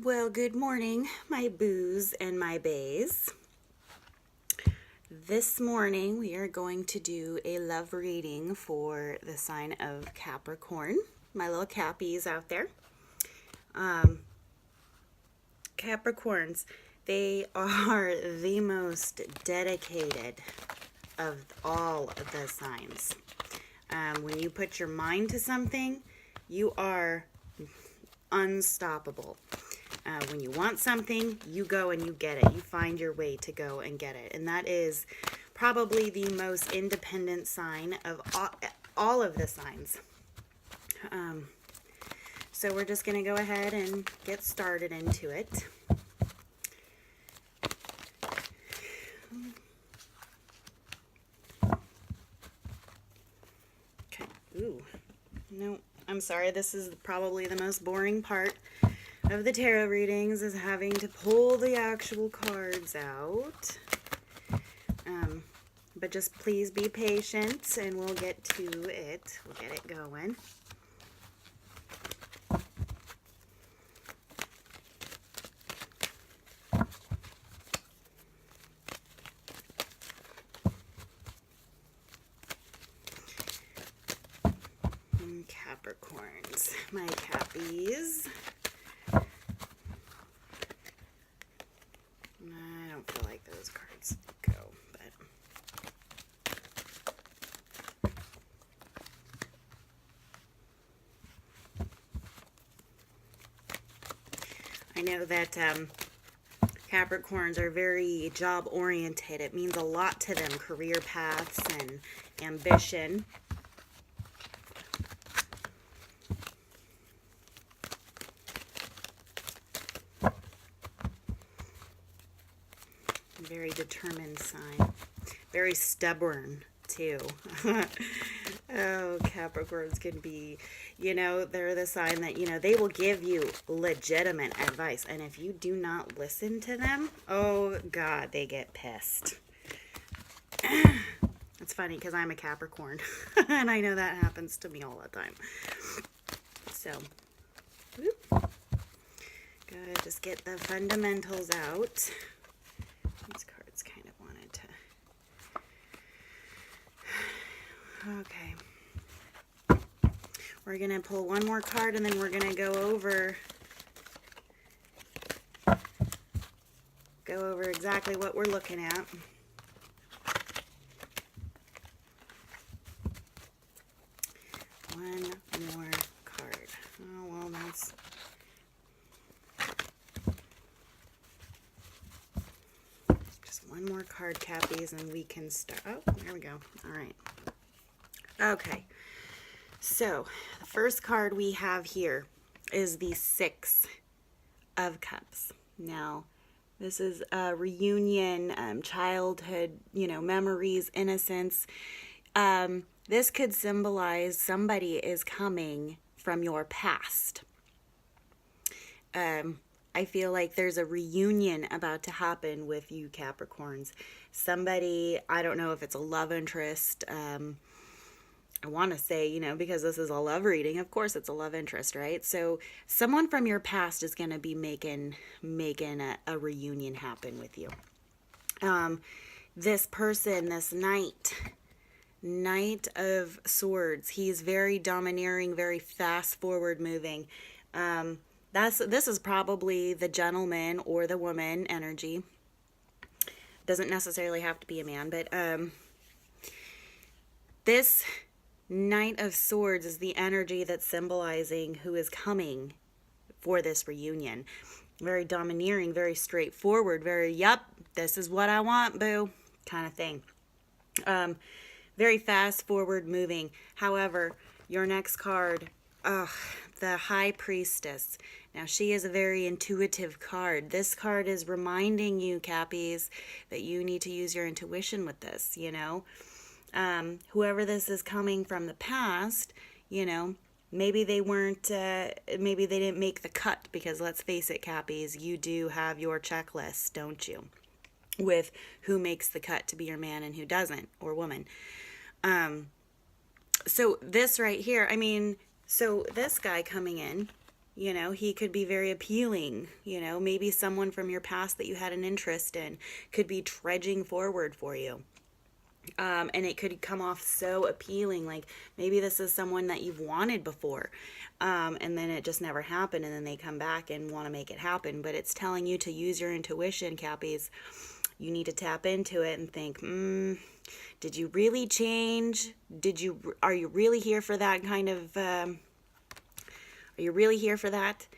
Well, good morning, my boos and my bays. This morning we are going to do a love reading for the sign of Capricorn, my little Cappies out there. Capricorns, they are the most dedicated of all of the signs. When you put your mind to something, you are unstoppable. When you want something, you go and you get it. You find your way to go and get it. And that is probably the most independent sign of all of the signs. So we're just going to go ahead and get started into it. Okay. Ooh. No, I'm sorry. This is probably the most boring part of the tarot readings, is having to pull the actual cards out. But just please be patient and we'll get to it. We'll get it going. Capricorns, my Cappies. I don't feel like those cards go, but I know that Capricorns are very job oriented. It means a lot to them, career paths and ambition. Very determined sign. Very stubborn, too. Oh, Capricorns can be, they're the sign that, they will give you legitimate advice. And if you do not listen to them, oh, God, they get pissed. It's funny because I'm a Capricorn. And I know that happens to me all the time. So, whoop. Gotta just get the fundamentals out. These cards kind of wanted to... Okay. We're going to pull one more card and then we're going to go over exactly what we're looking at. One more card. Oh, well, that's... One more card, Cappies, and we can start. Oh, there we go. All right. Okay. So, the first card we have here is the Six of Cups. Now, this is a reunion, childhood, memories, innocence. This could symbolize somebody is coming from your past. I feel like there's a reunion about to happen with you Capricorns. Somebody, I don't know if it's a love interest. I want to say, because this is a love reading, of course it's a love interest, right? So someone from your past is going to be making a reunion happen with you. This person, this Knight of Swords, he's very domineering, very fast forward moving. This is probably the gentleman or the woman energy. Doesn't necessarily have to be a man, but this Knight of Swords is the energy that's symbolizing who is coming for this reunion. Very domineering, very straightforward, very, yep, this is what I want, boo, kind of thing. Very fast forward moving. However, your next card, the High Priestess. Now, she is a very intuitive card. This card is reminding you, Cappies, that you need to use your intuition with this, whoever this is coming from the past, maybe they weren't, maybe they didn't make the cut, because let's face it, Cappies, you do have your checklist, don't you? With who makes the cut to be your man and who doesn't, or woman. So this right here, so this guy coming in, You know, he could be very appealing. You know, maybe someone from your past that you had an interest in could be trudging forward for you. And it could come off so appealing. Like maybe this is someone that you've wanted before, and then it just never happened, and then they come back and want to make it happen. But it's telling you to use your intuition, Cappies. You need to tap into it and think, did you really change? Are you really here for that kind of, are you really here for that?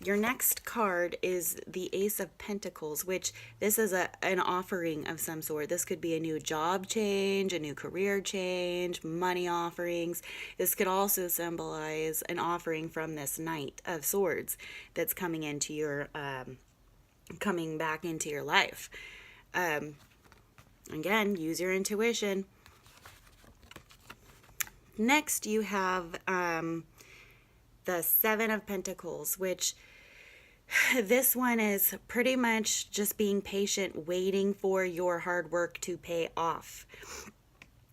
Your next card is the Ace of Pentacles, which this is an offering of some sort. This could be a new job change, a new career change, money offerings. This could also symbolize an offering from this Knight of Swords that's coming into your, coming back into your life. Again, use your intuition. Next, you have the Seven of Pentacles, which this one is pretty much just being patient, waiting for your hard work to pay off.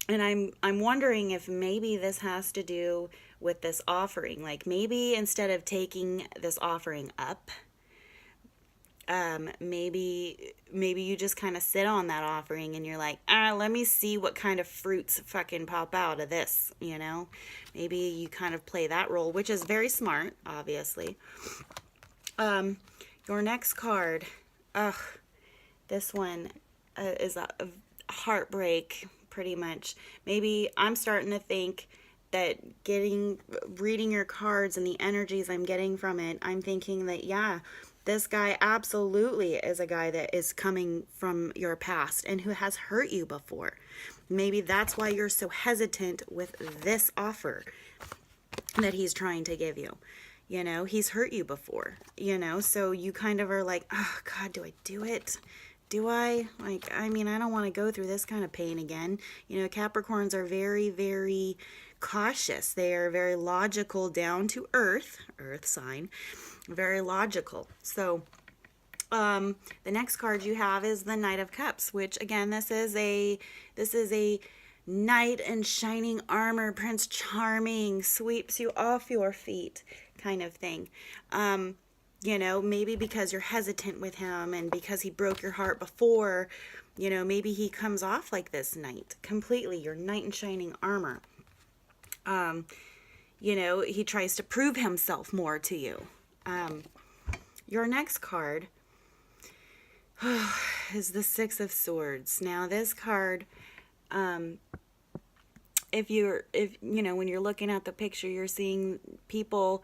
And I'm wondering if maybe this has to do with this offering. Like maybe instead of taking this offering up, maybe you just kind of sit on that offering and you're like, let me see what kind of fruits fucking pop out of this, you know? Maybe you kind of play that role, which is very smart, obviously. Your next card, this one is a heartbreak, pretty much. Maybe I'm starting to think that reading your cards and the energies I'm getting from it, I'm thinking that, yeah, this guy absolutely is a guy that is coming from your past and who has hurt you before. Maybe that's why you're so hesitant with this offer that he's trying to give you. You know, he's hurt you before, you know, so you kind of are like, oh God, do I do it? Do I? Like, I mean, I don't want to go through this kind of pain again. You know, Capricorns are very, very cautious. They are very logical, down to earth sign, very logical. So the next card you have is the Knight of Cups, which again, this is a knight in shining armor, Prince Charming, sweeps you off your feet kind of thing. You know, maybe because you're hesitant with him and because he broke your heart before, you know, maybe he comes off like this knight completely, your knight in shining armor. You know, he tries to prove himself more to you. Your next card is the Six of Swords. Now this card, if you know, when you're looking at the picture, you're seeing people,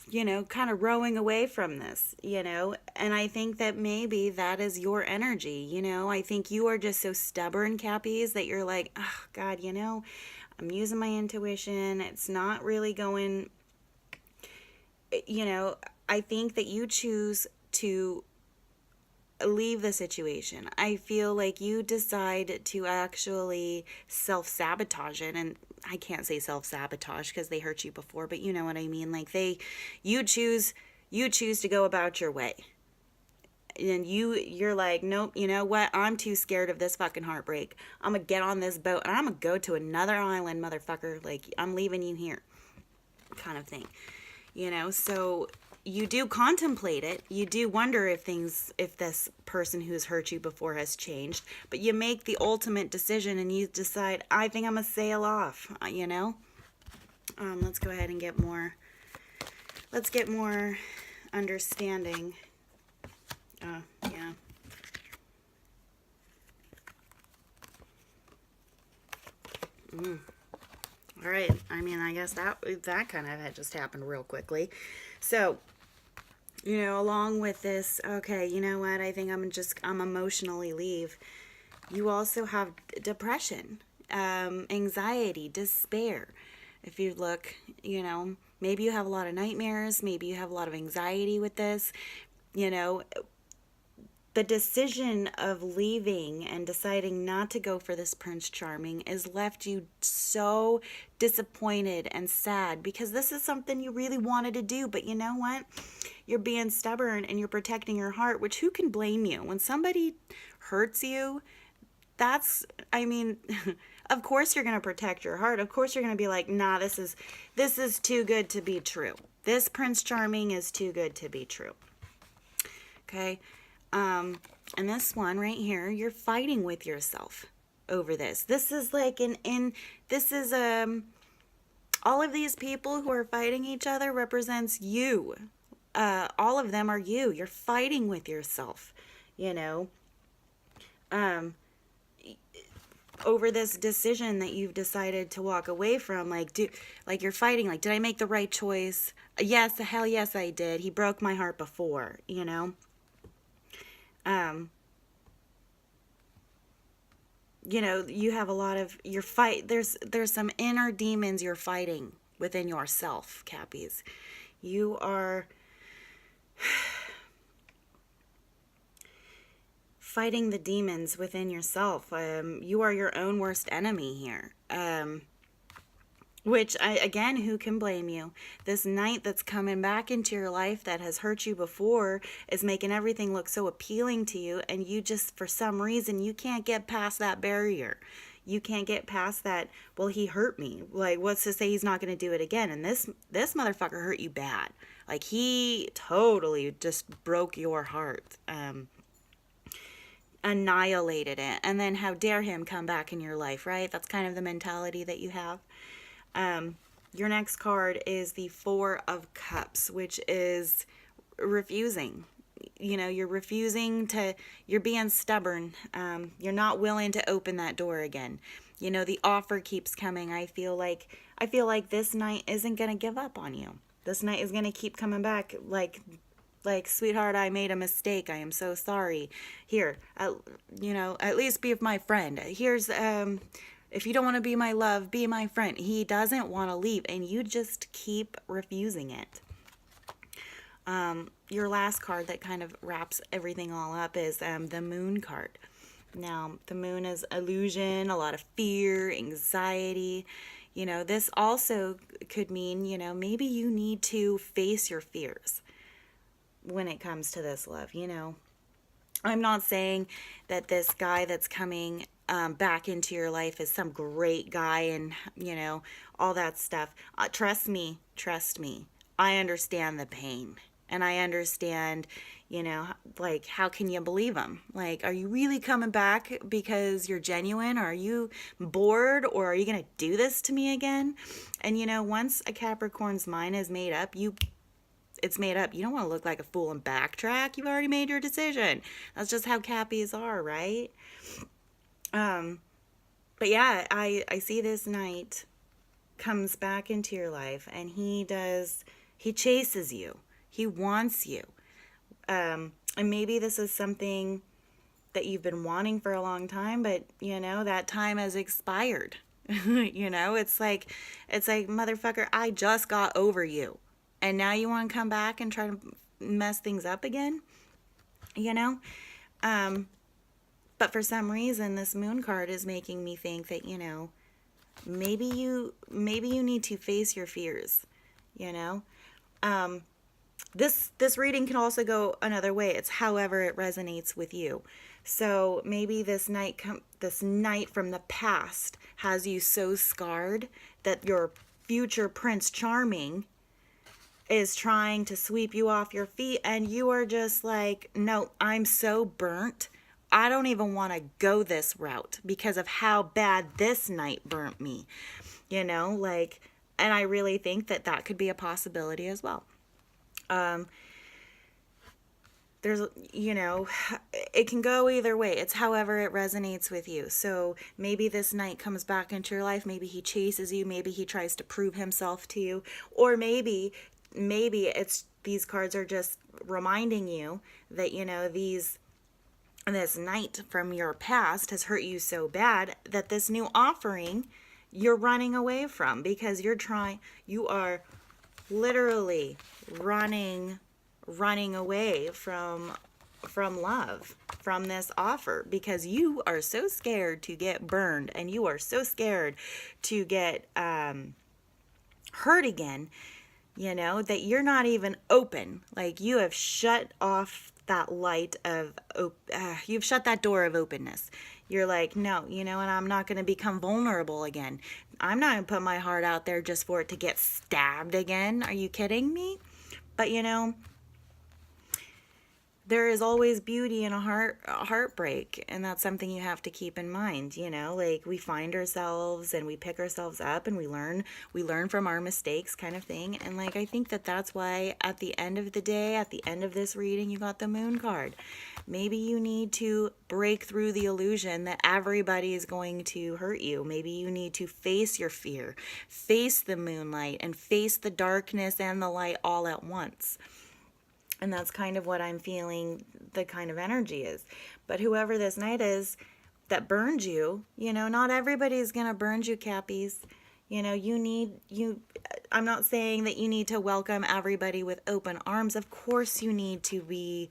you know, kind of rowing away from this, you know, and I think that maybe that is your energy, you know. I think you are just so stubborn, Cappies, that you're like, oh God, you know, I'm using my intuition, it's not really going, you know. I think that you choose to leave the situation. I feel like you decide to actually self-sabotage it, and I can't say self-sabotage because they hurt you before, but you know what I mean. Like you choose to go about your way, and you're like, nope, you know what? I'm too scared of this fucking heartbreak. I'm gonna get on this boat and I'm gonna go to another island, motherfucker. Like, I'm leaving you here, kind of thing, you know. So you do contemplate it. You do wonder if this person who's hurt you before has changed, but you make the ultimate decision and you decide, I think I'm gonna sail off, you know. Let's go ahead and get more understanding. Yeah. All right. I mean, I guess that kind of had just happened real quickly. So, you know, along with this, okay, you know what? I think I'm emotionally leave. You also have depression, anxiety, despair. If you look, you know, maybe you have a lot of nightmares. Maybe you have a lot of anxiety with this, you know. The decision of leaving and deciding not to go for this Prince Charming has left you so disappointed and sad, because this is something you really wanted to do, but you know what? You're being stubborn and you're protecting your heart, which who can blame you? When somebody hurts you, I mean, of course you're going to protect your heart. Of course you're going to be like, nah, this is too good to be true. This Prince Charming is too good to be true. Okay. And this one right here, you're fighting with yourself over this. This is like this is all of these people who are fighting each other represents you. All of them are you. You're fighting with yourself, you know, over this decision that you've decided to walk away from. Like, you're fighting. Like, did I make the right choice? Yes, hell yes, I did. He broke my heart before, you know. You know, you have a lot of your fight. There's some inner demons you're fighting within yourself, Cappies. You are fighting the demons within yourself. You are your own worst enemy here. Which, again, who can blame you? This knight that's coming back into your life that has hurt you before is making everything look so appealing to you, and you just, for some reason, you can't get past that barrier. You can't get past that, well, he hurt me. Like, what's to say he's not going to do it again? And this motherfucker hurt you bad. Like, he totally just broke your heart. Annihilated it. And then how dare him come back in your life, right? That's kind of the mentality that you have. Your next card is the Four of Cups, which is refusing. You know, you're refusing to, you're being stubborn. You're not willing to open that door again. You know, the offer keeps coming. I feel like this knight isn't going to give up on you. This knight is going to keep coming back like, sweetheart, I made a mistake. I am so sorry. Here, you know, at least be my friend. Here's, if you don't want to be my love, be my friend. He doesn't want to leave, and you just keep refusing it. Your last card that kind of wraps everything all up is the Moon card. Now, the Moon is illusion, a lot of fear, anxiety. You know, this also could mean, you know, maybe you need to face your fears when it comes to this love, you know. I'm not saying that this guy that's coming back into your life is some great guy and, you know, all that stuff. Trust me. I understand the pain. And I understand, you know, like, how can you believe him? Like, are you really coming back because you're genuine? Or are you bored? Or are you going to do this to me again? And, you know, once a Capricorn's mind is made up, it's made up. You don't want to look like a fool and backtrack. You've already made your decision. That's just how Cappies are, right? But yeah, I see this knight comes back into your life, and he chases you. He wants you. And maybe this is something that you've been wanting for a long time, but, you know, that time has expired. You know, it's like, motherfucker, I just got over you. And now you want to come back and try to mess things up again? You know? But for some reason, this Moon card is making me think that, you know, maybe you need to face your fears, you know? This reading can also go another way. It's however it resonates with you. So maybe this night from the past has you so scarred that your future Prince Charming is trying to sweep you off your feet, and you are just like, no, I'm so burnt. I don't even want to go this route because of how bad this night burnt me, you know, like, and I really think that could be a possibility as well. There's, you know, it can go either way. It's however it resonates with you. So maybe this knight comes back into your life. Maybe he chases you. Maybe he tries to prove himself to you. Or maybe it's, these cards are just reminding you that, you know, this knight from your past has hurt you so bad that this new offering you're running away from, because you are literally running away from love, from this offer, because you are so scared to get burned, and you are so scared to get hurt again, you know, that you're not even open. Like, you have shut off that light of, you've shut that door of openness. You're like, no, and I'm not going to become vulnerable again. I'm not going to put my heart out there just for it to get stabbed again. Are you kidding me? But there is always beauty in a heartbreak, and that's something you have to keep in mind. Like, we find ourselves and we pick ourselves up and we learn from our mistakes, kind of thing. And like, I think that's why at the end of the day, at the end of this reading, you got the moon card. Maybe you need to break through the illusion that everybody is going to hurt you. Maybe you need to face your fear, face the moonlight, and face the darkness and the light all at once. And that's kind of what I'm feeling the kind of energy is. But whoever this knight is that burned you, not everybody's going to burn you, Cappies. I'm not saying that you need to welcome everybody with open arms. Of course you need to be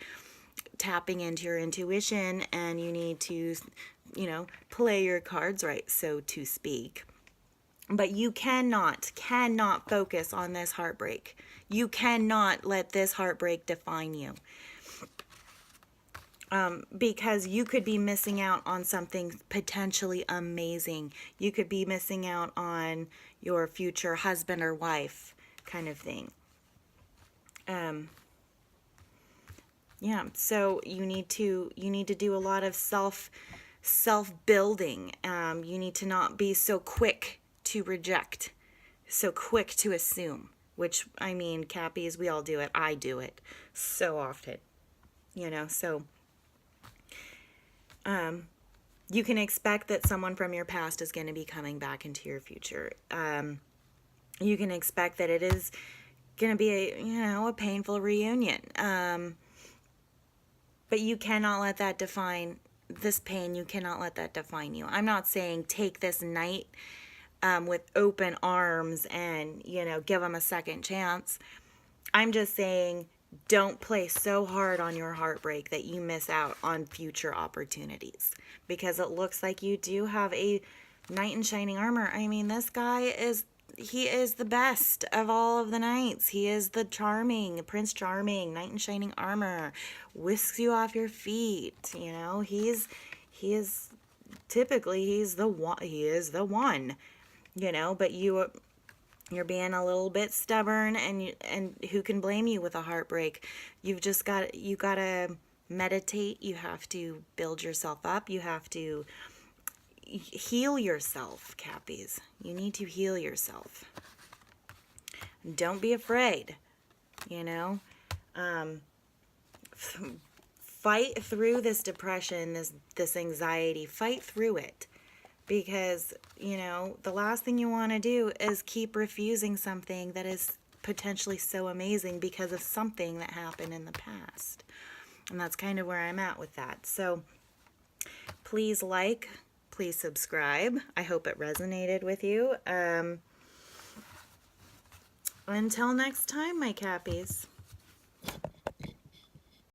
tapping into your intuition, and you need to, play your cards right, so to speak. But you cannot focus on this heartbreak. You cannot let this heartbreak define you. Because you could be missing out on something potentially amazing. You could be missing out on your future husband or wife, kind of thing. So you need to do a lot of self-building. You need to not be so quick to reject, so quick to assume, which, I mean, Cappies, we all do it. I do it so often, so you can expect that someone from your past is going to be coming back into your future. You can expect that it is going to be a painful reunion. But you cannot let that define this pain. You cannot let that define you. I'm not saying take this night with open arms and, give them a second chance. I'm just saying don't play so hard on your heartbreak that you miss out on future opportunities. Because it looks like you do have a knight in shining armor. I mean, this guy he is the best of all of the knights. He is the Prince Charming, knight in shining armor, whisks you off your feet. He is typically, he's the one. He is the one. But you're being a little bit stubborn, and who can blame you with a heartbreak? You gotta meditate. You have to build yourself up. You have to heal yourself, Cappies. You need to heal yourself. Don't be afraid. Fight through this depression, this anxiety. Fight through it. Because, the last thing you want to do is keep refusing something that is potentially so amazing because of something that happened in the past. And that's kind of where I'm at with that. So please please subscribe. I hope it resonated with you. Until next time, my Cappies.